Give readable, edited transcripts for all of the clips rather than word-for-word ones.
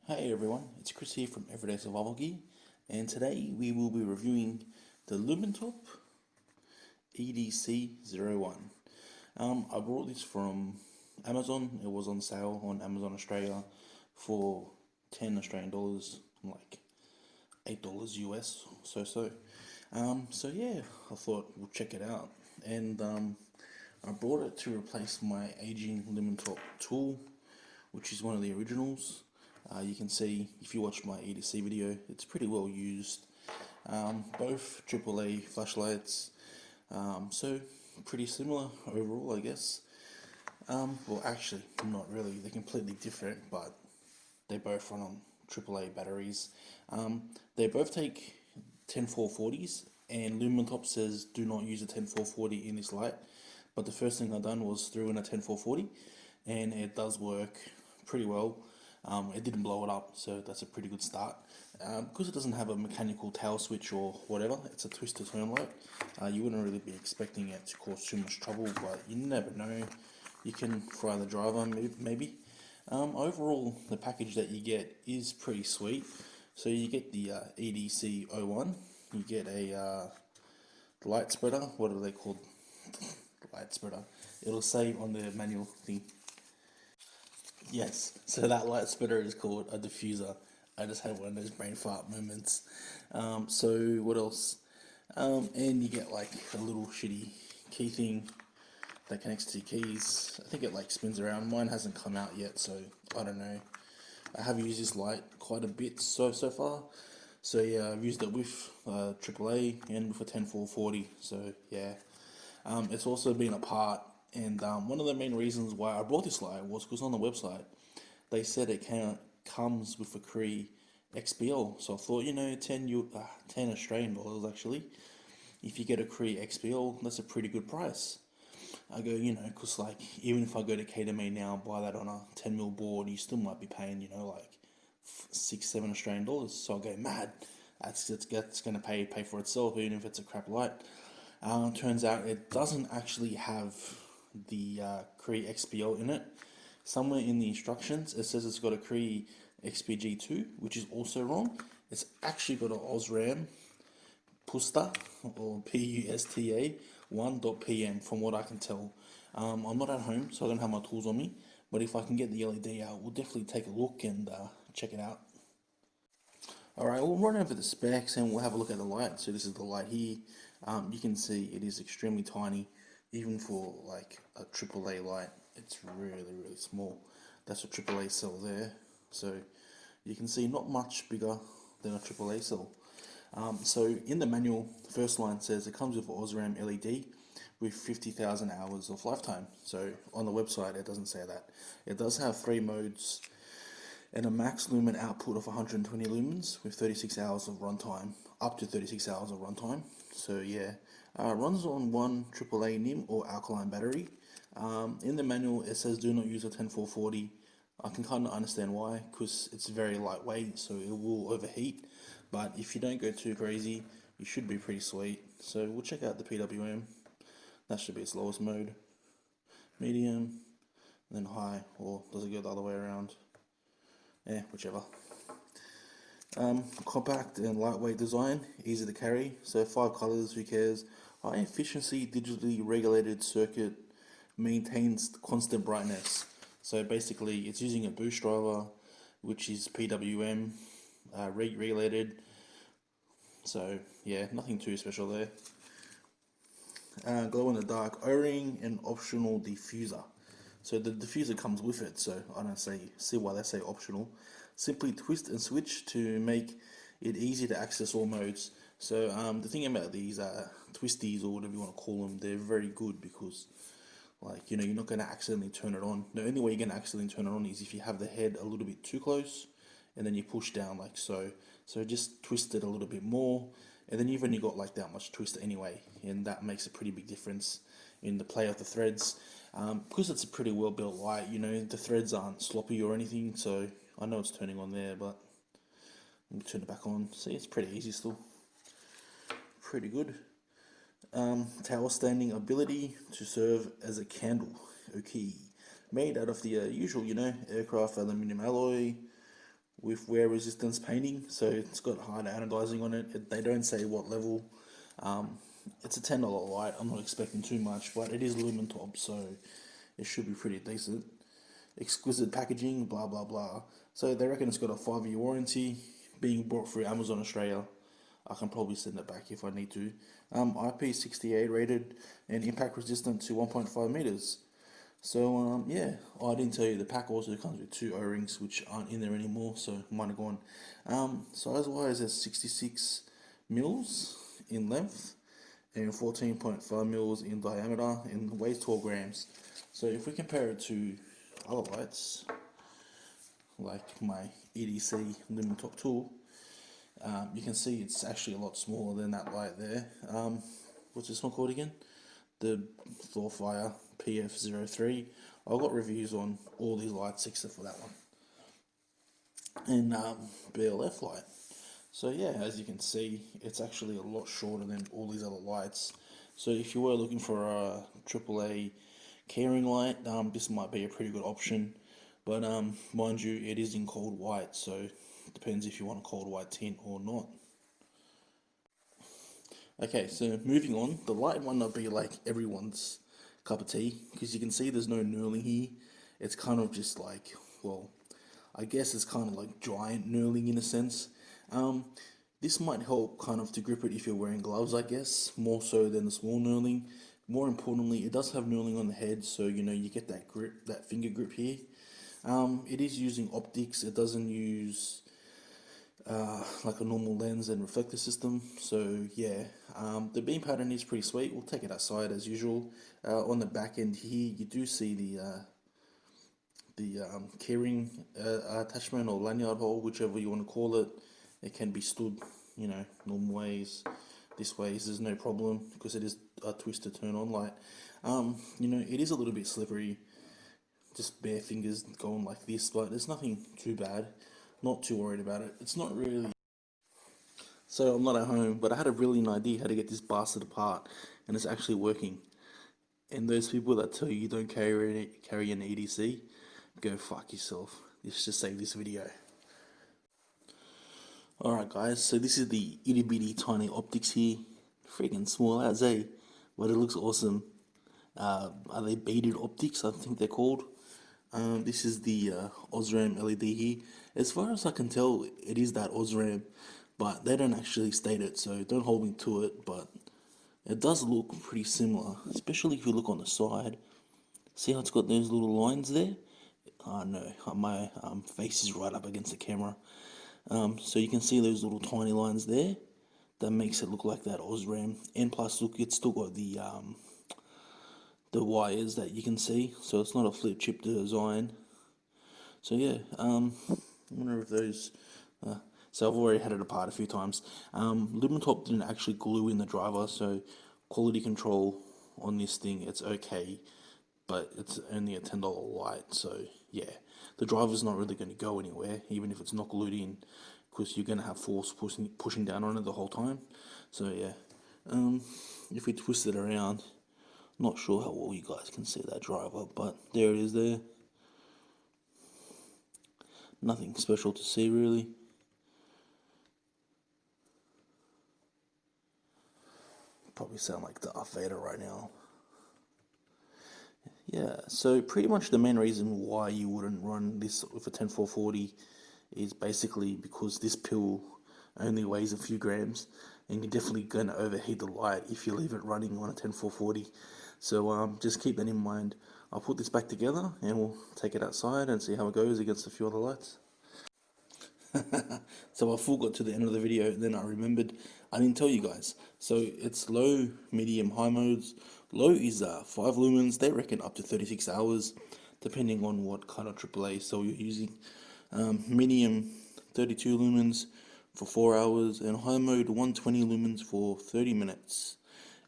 Hey everyone, it's Chris here from Everyday Survival Gear, and today we will be reviewing the Lumintop EDC01. I brought this from Amazon. It was on sale on Amazon Australia for 10 Australian dollars, like $8 US, so yeah, I thought we'll check it out, and I brought it to replace my aging Lumintop tool, which is one of the originals. You can see if you watch my EDC video, it's pretty well used. Both AAA flashlights, so pretty similar overall, I guess. Well, actually, not really. They're completely different, but they both run on AAA batteries. They both take 10440s, and Lumintop says do not use a 10440 in this light. But the first thing I done was threw in a 10440, and it does work pretty well. It didn't blow it up, so that's a pretty good start. Because it doesn't have a mechanical tail switch or whatever, it's a twist to turn light. You wouldn't really be expecting it to cause too much trouble, but you never know. You can fry the driver, maybe. Overall, the package that you get is pretty sweet. So you get the EDC01, you get a light spreader. What are they called? Light spreader. It'll say on the manual thing. Yes, so that light splitter is called a diffuser. I just had one of those brain fart moments. So what else? And you get like a little shitty key thing that connects to your keys. I think it like spins around. Mine hasn't come out yet, so I don't know. I have used this light quite a bit so far. So yeah, I've used it with AAA and with a 10440. So yeah, it's also been a part, and one of the main reasons why I bought this light was because on the website they said it comes with a Cree XPL. So I thought, 10 Australian dollars actually. If you get a Cree XPL, that's a pretty good price. I go, because like even if I go to KTM now and buy that on a 10mm board, you still might be paying, like 6-7 Australian dollars. So I go, mad, that's going to pay for itself, even if it's a crap light. Turns out it doesn't actually have the Cree XPL in it. Somewhere in the instructions it says it's got a Cree XPG2, which is also wrong. It's actually got an Osram Pusta, or PUSTA 1.PM from what I can tell. I'm not at home, so I don't have my tools on me, but if I can get the LED out, we'll definitely take a look and check it out. Alright, we'll run over the specs and we'll have a look at the light. So this is the light here. You can see it is extremely tiny, even for like a AAA light. It's really small. That's a AAA cell there. So you can see not much bigger than a AAA cell. So in the manual, the first line says it comes with an Osram LED with 50,000 hours of lifetime. So on the website it doesn't say that. It does have 3 modes and a max lumen output of 120 lumens with 36 hours of runtime, up to 36 hours of runtime. So yeah, runs on one AAA NIM or alkaline battery. In the manual it says do not use a 10440. I can kind of understand why, because it's very lightweight, so it will overheat. But if you don't go too crazy, you should be pretty sweet. So we'll check out the PWM. That should be its lowest mode. Medium, then high, or does it go the other way around? Yeah, whichever. Compact and lightweight design, easy to carry. So 5 colors, who cares? High efficiency, digitally regulated circuit, maintains constant brightness. So basically, it's using a boost driver, which is PWM regulated. So yeah, nothing too special there. Glow in the dark O-ring and optional diffuser. So the diffuser comes with it, so I don't see why they say optional. Simply twist and switch to make it easy to access all modes. So the thing about these twisties, or whatever you want to call them, they're very good because you're not going to accidentally turn it on. The only way you're going to accidentally turn it on is if you have the head a little bit too close and then you push down like so. So just twist it a little bit more, and then you've only got like that much twist anyway, and that makes a pretty big difference in the play of the threads. Because it's a pretty well built light, the threads aren't sloppy or anything, so I know it's turning on there, but let me turn it back on. See, it's pretty easy still. Pretty good. Tower standing ability to serve as a candle. Okay. Made out of the usual, aircraft aluminium alloy, with wear resistance painting, so it's got hard anodizing on it. They don't say what level. It's a $10 light. I'm not expecting too much, but it is Lumintop, so it should be pretty decent. Exquisite packaging, blah blah blah. So they reckon it's got a 5-year warranty, being brought through Amazon Australia. I can probably send it back if I need to. IP68 rated and impact resistant to 1.5 meters. So yeah, I didn't tell you the pack also comes with 2 O-rings which aren't in there anymore, so mine are gone. Size wise, it's 66 mils in length and 14.5 mils in diameter and weighs 12 grams. So if we compare it to other lights, like my EDC Lumintop tool, you can see it's actually a lot smaller than that light there. What's this one called again? The Floorfire PF03. I've got reviews on all these lights except for that one. And BLF light. So yeah, as you can see, it's actually a lot shorter than all these other lights. So if you were looking for a AAA keyring light, this might be a pretty good option. But mind you, it is in cold white, so it depends if you want a cold white tint or not. Okay, so moving on, the light might not be like everyone's cup of tea, because you can see there's no knurling here. It's kind of just like, well, I guess it's kind of like giant knurling in a sense. This might help kind of to grip it if you're wearing gloves, I guess, more so than the small knurling. More importantly, it does have knurling on the head, so you know you get that grip, that finger grip here. It is using optics. It doesn't use like a normal lens and reflector system. So yeah, the beam pattern is pretty sweet. We'll take it outside as usual. On the back end here, you do see the keyring attachment or lanyard hole, whichever you want to call it. It can be stood, you know, normal ways, this ways. There's no problem because it is a twist to turn on light. You know, it is a little bit slippery. Just bare fingers going like this, but there's nothing too bad. Not too worried about it. It's not really. So I'm not at home, but I had a brilliant idea how to get this bastard apart, and it's actually working. And those people that tell you don't carry an EDC, go fuck yourself. Let's just save this video. Alright guys, so this is the itty bitty tiny optics here. Freaking small as but it looks awesome. Are they beaded optics? I think they're called. This is the Osram LED here. As far as I can tell, it is that Osram, but they don't actually state it, so don't hold me to it, but it does look pretty similar, especially if you look on the side. See how it's got those little lines there? Oh no, my face is right up against the camera. So you can see those little tiny lines there. That makes it look like that Osram. And plus, look, it's still got the wires that you can see, so it's not a flip chip design. So yeah, I wonder if those. So I've already had it apart a few times. Lumintop didn't actually glue in the driver, so quality control on this thing, it's okay, but it's only a $10 light, so yeah, the driver's not really going to go anywhere, even if it's not glued in, because you're going to have force pushing down on it the whole time. So yeah, if we twist it around, not sure how well you guys can see that driver, but there it is there. Nothing special to see really. Probably sound like Darth Vader right now. Yeah, so pretty much the main reason why you wouldn't run this with a 10440 is basically because this pill only weighs a few grams, and you're definitely going to overheat the light if you leave it running on a 10440. So just keep that in mind. I'll put this back together and we'll take it outside and see how it goes against a few other lights. So I full got to the end of the video, and then I remembered I didn't tell you guys. So it's low, medium, high modes. Low is 5 lumens. They reckon up to 36 hours, depending on what kind of AAA cell you're using. Medium, 32 lumens for 4 hours, and high mode 120 lumens for 30 minutes.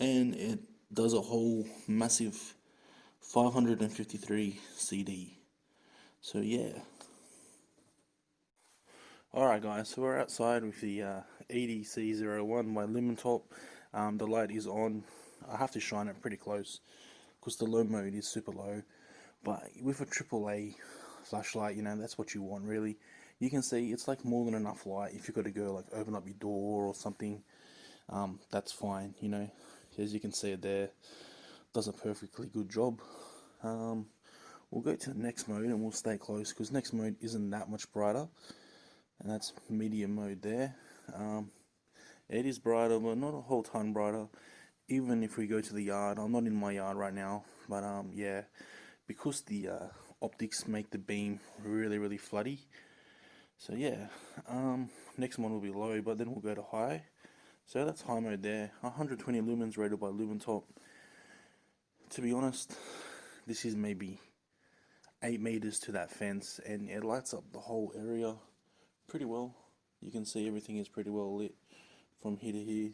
And it does a whole massive 553 CD. So yeah. Alright guys, so we're outside with the EDC01 by Lumintop. The light is on. I have to shine it pretty close because the low mode is super low. But with a AAA flashlight, you know, that's what you want really. you can see it's like more than enough light. If you've got to go like open up your door or something, that's fine, you know. As you can see it there, does a perfectly good job. We'll go to the next mode and we'll stay close because next mode isn't that much brighter, and that's medium mode there. It is brighter, but not a whole ton brighter. Even if we go to the yard, I'm not in my yard right now, but yeah, because the optics make the beam really floody. So yeah, next one will be low, but then we'll go to high. So that's high mode there, 120 lumens rated by Lumintop. To be honest, this is maybe 8 meters to that fence, and it lights up the whole area pretty well. You can see everything is pretty well lit from here to here,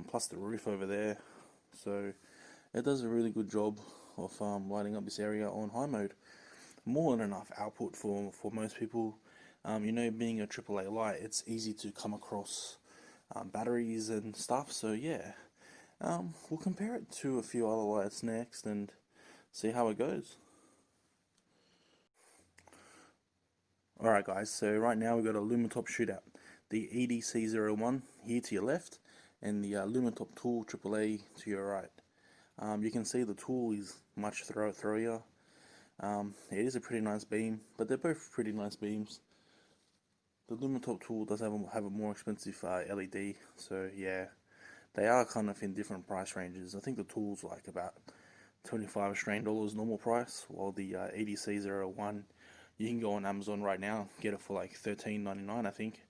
plus the roof over there. So it does a really good job of lighting up this area on high mode. More than enough output for most people. You know, being a AAA light, it's easy to come across batteries and stuff. So yeah, we'll compare it to a few other lights next and see how it goes. Alright guys, so right now we've got a Lumintop shootout. The EDC01 here to your left, and the Lumintop Tool AAA to your right. You can see the tool is much throwier. It is a pretty nice beam, but they're both pretty nice beams. The Lumintop tool does have a more expensive LED, so yeah, they are kind of in different price ranges. I think the tool's like about 25 Australian dollars normal price, while the EDC01, you can go on Amazon right now, get it for like $13.99 I think.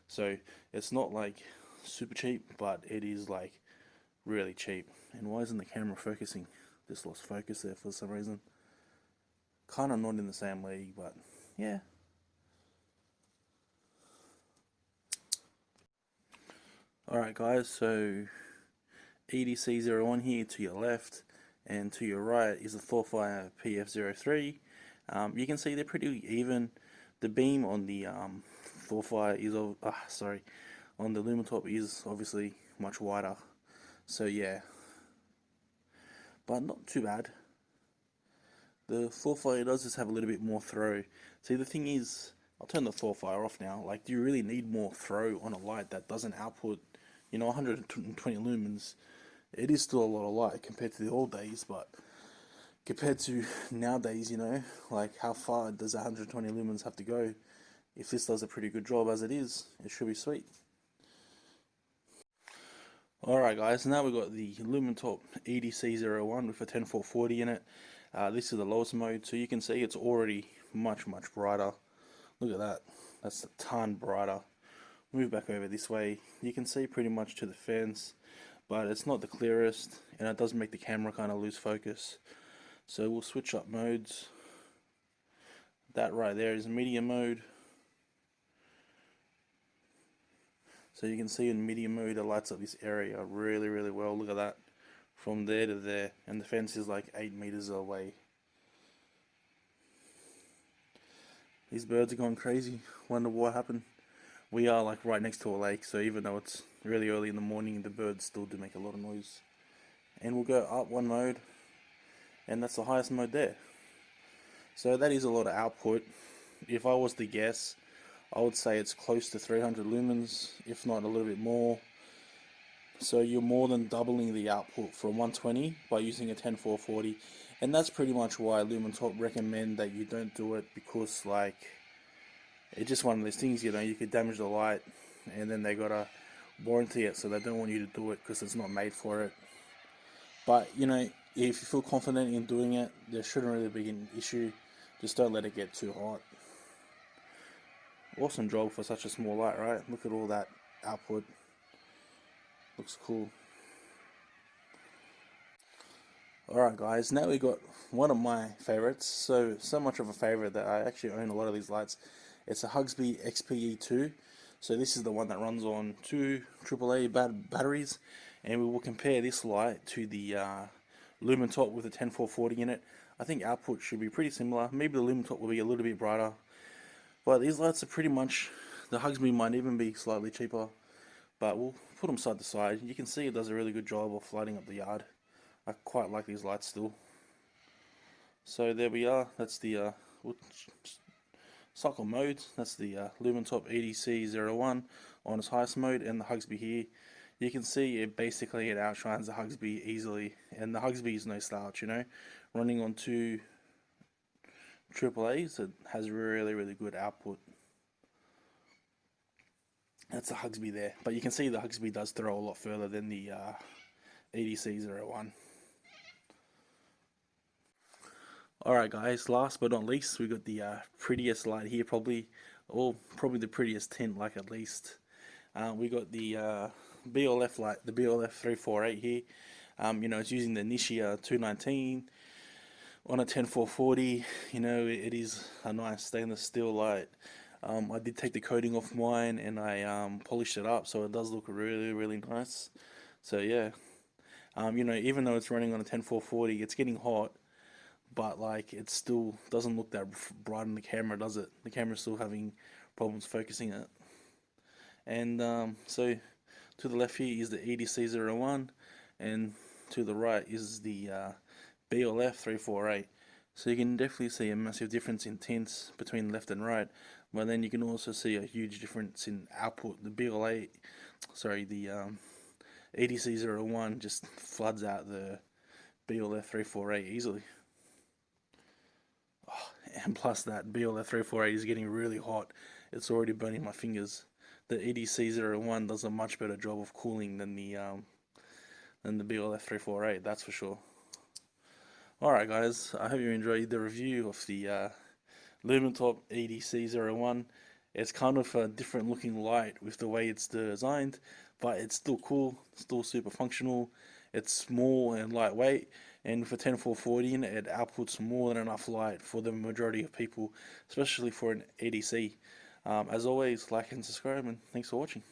So it's not like super cheap, but it is like really cheap. And why isn't the camera focusing? Just lost focus there for some reason. Kind of not in the same league, but yeah. Alright guys, so EDC01 here to your left, and to your right is the Thorfire PF03. You can see they're pretty even. The beam on the Thorfire is on the Lumintop is obviously much wider. So yeah, but not too bad. The Thorfire does just have a little bit more throw. See, the thing is, I'll turn the Thorfire off now. Like, do you really need more throw on a light that doesn't output, you know, 120 lumens? It is still a lot of light compared to the old days, but compared to nowadays, you know, like how far does 120 lumens have to go? If this does a pretty good job as it is, it should be sweet. Alright guys, now we've got the Lumintop EDC01 with a 10440 in it. This is the lowest mode, so you can see it's already much brighter. Look at that, that's a ton brighter. Move back over this way, you can see pretty much to the fence, but it's not the clearest, and it does make the camera kind of lose focus. So we'll switch up modes. That right there is medium mode. So you can see in medium mode it lights up this area really well. Look at that, from there to there, and the fence is like 8 meters away. These birds are going crazy. Wonder what happened. We are like right next to a lake, so even though it's really early in the morning, the birds still do make a lot of noise. And we'll go up one mode, and that's the highest mode there. So that is a lot of output. If I was to guess, I would say it's close to 300 lumens, if not a little bit more. So you're more than doubling the output from 120 by using a 10440, and that's pretty much why Lumintop recommend that you don't do it, because like it's just one of those things, you know, you could damage the light, and then they gotta warranty it, so they don't want you to do it because it's not made for it. But you know, if you feel confident in doing it, there shouldn't really be an issue. Just don't let it get too hot. Awesome job for such a small light, right? Look at all that output. Looks cool. Alright guys, now we got one of my favorites. So much of a favorite that I actually own a lot of these lights. It's a Hugsby XPE2. So this is the one that runs on 2 AAA batteries, and we will compare this light to the Lumintop with a 10440 in it. I think output should be pretty similar. Maybe the Lumintop will be a little bit brighter, but these lights are pretty much, the Hugsby might even be slightly cheaper, but we'll put them side to side. You can see it does a really good job of lighting up the yard. I quite like these lights still. So there we are, that's the cycle modes. That's the Lumintop EDC01 on its highest mode, and the Hugsby here. You can see it outshines the Hugsby easily, and the Hugsby is no slouch, you know. Running on two AAAs, it has really good output. That's the Hugsby there, but you can see the Hugsby does throw a lot further than the EDC01. Alright guys, last but not least, we got the prettiest light here, probably the prettiest tint, like, at least. We got the BLF light, the BLF 348 here. You know, it's using the Nishia 219 on a 10440. You know, it is a nice stainless steel light. I did take the coating off mine, and I polished it up, so it does look really nice. So yeah, you know, even though it's running on a 10440, it's getting hot, but like, it still doesn't look that bright on the camera, does it? The camera's still having problems focusing it. And so to the left here is the EDC01, and to the right is the BLF 348. So you can definitely see a massive difference in tints between left and right, but then you can also see a huge difference in output. The EDC01 just floods out the BLF 348 easily. Oh, and plus that BLF 348 is getting really hot. It's already burning my fingers. The EDC01 does a much better job of cooling than the BLF 348, that's for sure. Alright guys, I hope you enjoyed the review of the Lumintop EDC01. It's kind of a different looking light with the way it's designed, but it's still cool, still super functional. It's small and lightweight, and with a 10440 in it, it outputs more than enough light for the majority of people, especially for an EDC. As always, like and subscribe, and thanks for watching.